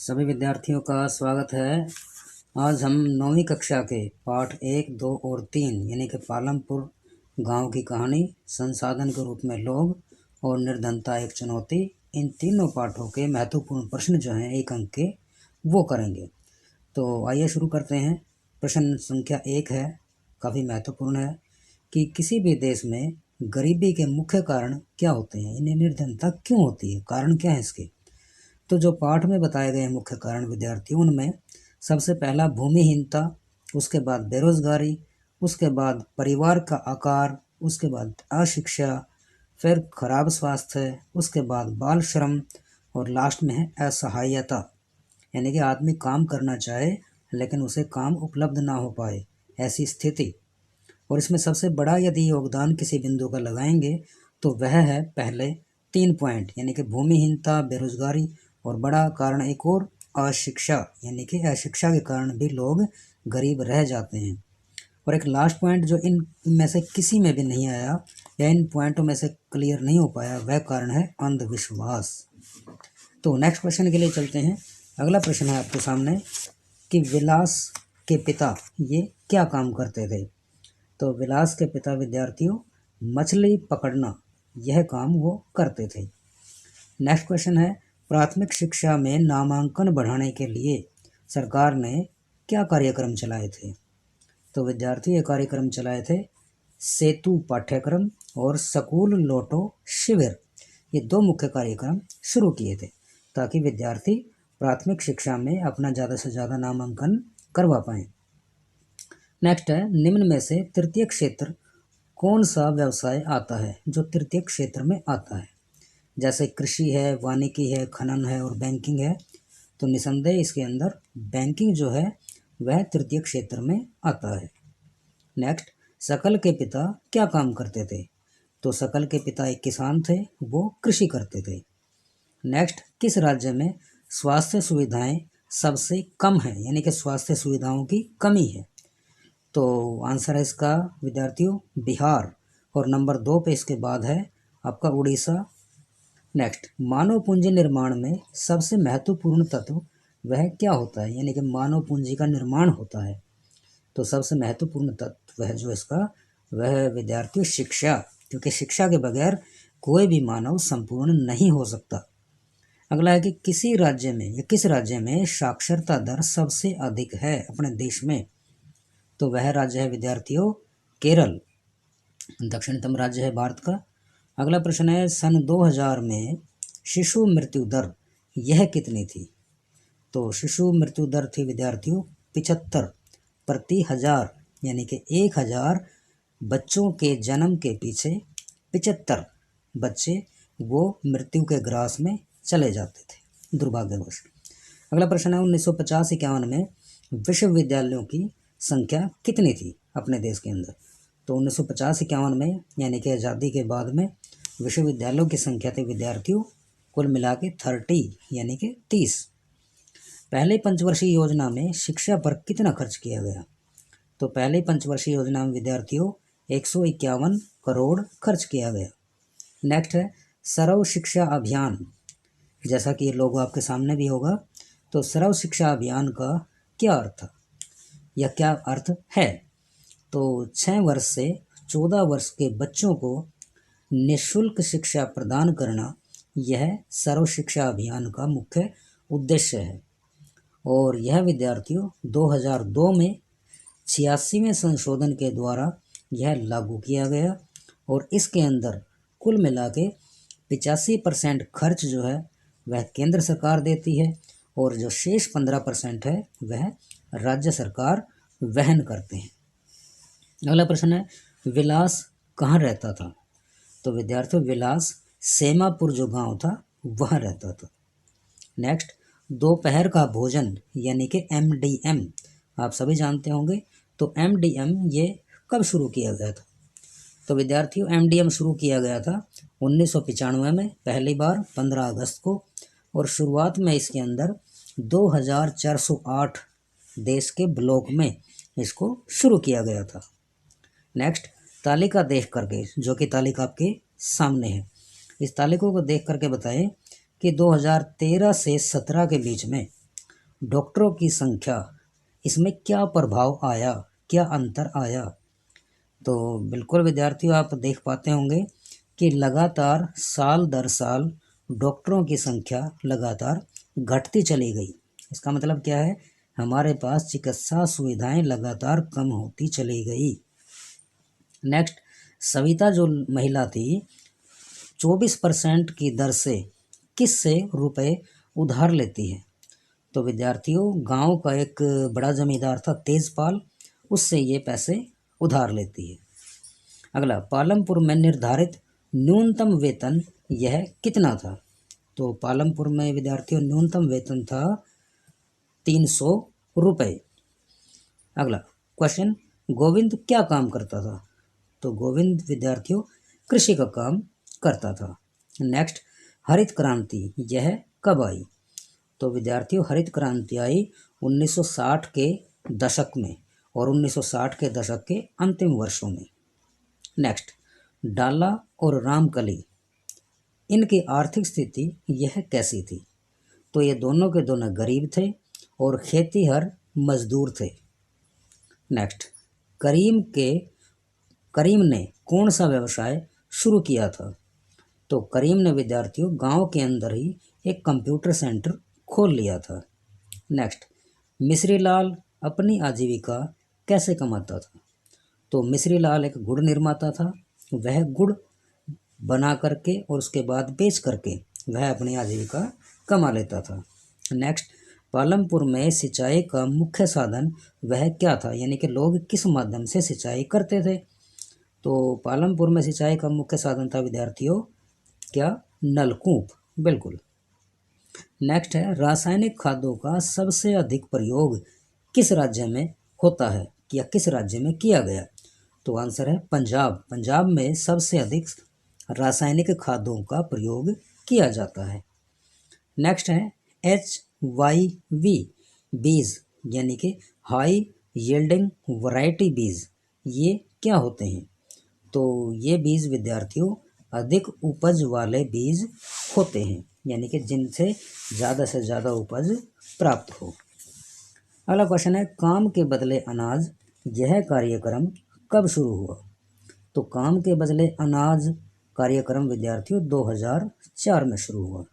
सभी विद्यार्थियों का स्वागत है। आज हम 9वीं कक्षा के पाठ 1, 2 और 3 यानी कि पालमपुर गांव की कहानी, संसाधन के रूप में लोग और निर्धनता एक चुनौती, इन तीनों पाठों के महत्वपूर्ण प्रश्न जो हैं 1 अंक के वो करेंगे। तो आइए शुरू करते हैं। प्रश्न संख्या 1 है, काफ़ी महत्वपूर्ण है कि किसी भी देश में गरीबी के मुख्य कारण क्या होते हैं, इन्हें निर्धनता क्यों होती है, कारण क्या है इसके। तो जो पाठ में बताए गए मुख्य कारण विद्यार्थियों, उनमें सबसे पहला भूमिहीनता, उसके बाद बेरोजगारी, उसके बाद परिवार का आकार, उसके बाद अशिक्षा, फिर खराब स्वास्थ्य, उसके बाद बाल श्रम और लास्ट में है असहायता, यानी कि आदमी काम करना चाहे लेकिन उसे काम उपलब्ध ना हो पाए, ऐसी स्थिति। और इसमें सबसे बड़ा यदि योगदान किसी बिंदु का लगाएंगे तो वह है पहले 3 पॉइंट, यानी कि भूमिहीनता, बेरोजगारी और बड़ा कारण एक और अशिक्षा, यानी कि अशिक्षा के कारण भी लोग गरीब रह जाते हैं। और एक लास्ट पॉइंट जो इन में से किसी में भी नहीं आया या इन पॉइंटों में से क्लियर नहीं हो पाया, वह कारण है अंधविश्वास। तो नेक्स्ट क्वेश्चन के लिए चलते हैं। अगला प्रश्न है आपके सामने कि विलास के पिता ये क्या काम करते थे। तो विलास के पिता विद्यार्थियों मछली पकड़ना, यह काम वो करते थे। नेक्स्ट क्वेश्चन है, प्राथमिक शिक्षा में नामांकन बढ़ाने के लिए सरकार ने क्या कार्यक्रम चलाए थे। तो विद्यार्थी ये कार्यक्रम चलाए थे सेतु पाठ्यक्रम और स्कूल लौटो शिविर, ये 2 मुख्य कार्यक्रम शुरू किए थे ताकि विद्यार्थी प्राथमिक शिक्षा में अपना ज़्यादा से ज़्यादा नामांकन करवा पाएँ। नेक्स्ट है, निम्न में से तृतीय क्षेत्र कौन सा व्यवसाय आता है जो तृतीय क्षेत्र में आता है। जैसे कृषि है, वानिकी है, खनन है और बैंकिंग है। तो निसंदेह इसके अंदर बैंकिंग जो है वह तृतीय क्षेत्र में आता है। नेक्स्ट, सकल के पिता क्या काम करते थे। तो सकल के पिता एक किसान थे, वो कृषि करते थे। नेक्स्ट, किस राज्य में स्वास्थ्य सुविधाएं सबसे कम है, यानी कि स्वास्थ्य सुविधाओं की कमी है। तो आंसर है इसका विद्यार्थियों बिहार, और नंबर 2 पे इसके बाद है आपका उड़ीसा। नेक्स्ट, मानव पूंजी निर्माण में सबसे महत्वपूर्ण तत्व वह क्या होता है, यानी कि मानव पूंजी का निर्माण होता है। तो सबसे महत्वपूर्ण तत्व है जो इसका वह विद्यार्थियों शिक्षा, क्योंकि शिक्षा के बगैर कोई भी मानव संपूर्ण नहीं हो सकता। अगला है कि किसी राज्य में या किस राज्य में साक्षरता दर सबसे अधिक है अपने देश में। तो वह राज्य है विद्यार्थियों केरल, दक्षिणतम राज्य है भारत का। अगला प्रश्न है, सन 2000 में शिशु मृत्यु दर यह कितनी थी। तो शिशु मृत्यु दर थी विद्यार्थियों 75 प्रति हजार, यानी कि 1000 बच्चों के जन्म के पीछे 75 बच्चे वो मृत्यु के ग्रास में चले जाते थे, दुर्भाग्यवश। अगला प्रश्न है, 1950-51 में विश्वविद्यालयों की संख्या कितनी थी अपने देश के अंदर। तो 1950-51 में यानी कि आज़ादी के बाद में विश्वविद्यालयों की संख्या थी विद्यार्थियों कुल मिला के 30, यानी कि 30। पहले पंचवर्षीय योजना में शिक्षा पर कितना खर्च किया गया। तो पहले पंचवर्षीय योजना में विद्यार्थियों 151 करोड़ खर्च किया गया। नेक्स्ट है, सर्व शिक्षा अभियान, जैसा कि ये लोगो आपके सामने भी होगा। तो सर्व शिक्षा अभियान का क्या अर्थ या क्या अर्थ है। तो 6 वर्ष से 14 वर्ष के बच्चों को निःशुल्क शिक्षा प्रदान करना, यह सर्व शिक्षा अभियान का मुख्य उद्देश्य है। और यह विद्यार्थियों 2002 में 86वें संशोधन के द्वारा यह लागू किया गया, और इसके अंदर कुल मिला के 85% खर्च जो है वह केंद्र सरकार देती है, और जो शेष 15% है वह राज्य सरकार वहन करते हैं। अगला प्रश्न है, विलास कहाँ रहता था। तो विद्यार्थियों विलास सेमापुर जो गांव था वहाँ रहता था। नेक्स्ट, दोपहर का भोजन यानी कि MDM आप सभी जानते होंगे। तो MDM ये कब शुरू किया गया था। तो विद्यार्थियों MDM शुरू किया गया था 1995 में पहली बार 15 अगस्त को, और शुरुआत में इसके अंदर 2408 देश के ब्लॉक में इसको शुरू किया गया था। नेक्स्ट, तालिका देख करके, जो कि तालिका आपके सामने है, इस तालिका को देख करके बताएं कि 2013 से 17 के बीच में डॉक्टरों की संख्या, इसमें क्या प्रभाव आया, क्या अंतर आया? तो बिल्कुल विद्यार्थियों, आप देख पाते होंगे कि लगातार साल दर साल डॉक्टरों की संख्या लगातार घटती चली गई। इसका मतलब क्या है? हमारे पास चिकित्सा सुविधाएं लगातार कम होती चली गई। नेक्स्ट, सविता जो महिला थी 24% की दर से किससे रुपए उधार लेती है? तो विद्यार्थियों, गांव का एक बड़ा जमींदार था तेजपाल, उससे ये पैसे उधार लेती है। अगला, पालमपुर में निर्धारित न्यूनतम वेतन यह कितना था? तो पालमपुर में विद्यार्थियों न्यूनतम वेतन था 300 रुपये। अगला क्वेश्चन, गोविंद क्या काम करता था? तो गोविंद विद्यार्थियों कृषि का काम करता था। नेक्स्ट, हरित क्रांति यह कब आई? तो विद्यार्थियों हरित क्रांति आई 1960 के दशक में और 1960 के दशक के अंतिम वर्षों में। नेक्स्ट, डाला और रामकली, इनकी आर्थिक स्थिति यह कैसी थी? तो ये दोनों के दोनों गरीब थे और खेतीहर मजदूर थे। नेक्स्ट, करीम ने कौन सा व्यवसाय शुरू किया था? तो करीम ने विद्यार्थियों गांव के अंदर ही एक कंप्यूटर सेंटर खोल लिया था। नेक्स्ट, मिश्रीलाल अपनी आजीविका कैसे कमाता था? तो मिश्रीलाल एक गुड़ निर्माता था। वह गुड़ बना करके और उसके बाद बेच करके वह अपनी आजीविका कमा लेता था। नेक्स्ट, पालमपुर में सिंचाई का मुख्य साधन वह क्या था, यानी कि लोग किस माध्यम से सिंचाई करते थे? तो पालमपुर में सिंचाई का मुख्य साधन था विद्यार्थियों क्या? नलकूप। बिल्कुल। नेक्स्ट है, रासायनिक खादों का सबसे अधिक प्रयोग किस राज्य में होता है या किस राज्य में किया गया? तो आंसर है पंजाब। पंजाब में सबसे अधिक रासायनिक खादों का प्रयोग किया जाता है। नेक्स्ट है HYV बीज, यानी कि हाई यील्डिंग वैरायटी बीज, ये क्या होते हैं? तो ये बीज विद्यार्थियों अधिक उपज वाले बीज होते हैं, यानी कि जिनसे ज़्यादा से ज़्यादा उपज प्राप्त हो। अगला क्वेश्चन है, काम के बदले अनाज, यह कार्यक्रम कब शुरू हुआ? तो काम के बदले अनाज कार्यक्रम विद्यार्थियों 2004 में शुरू हुआ।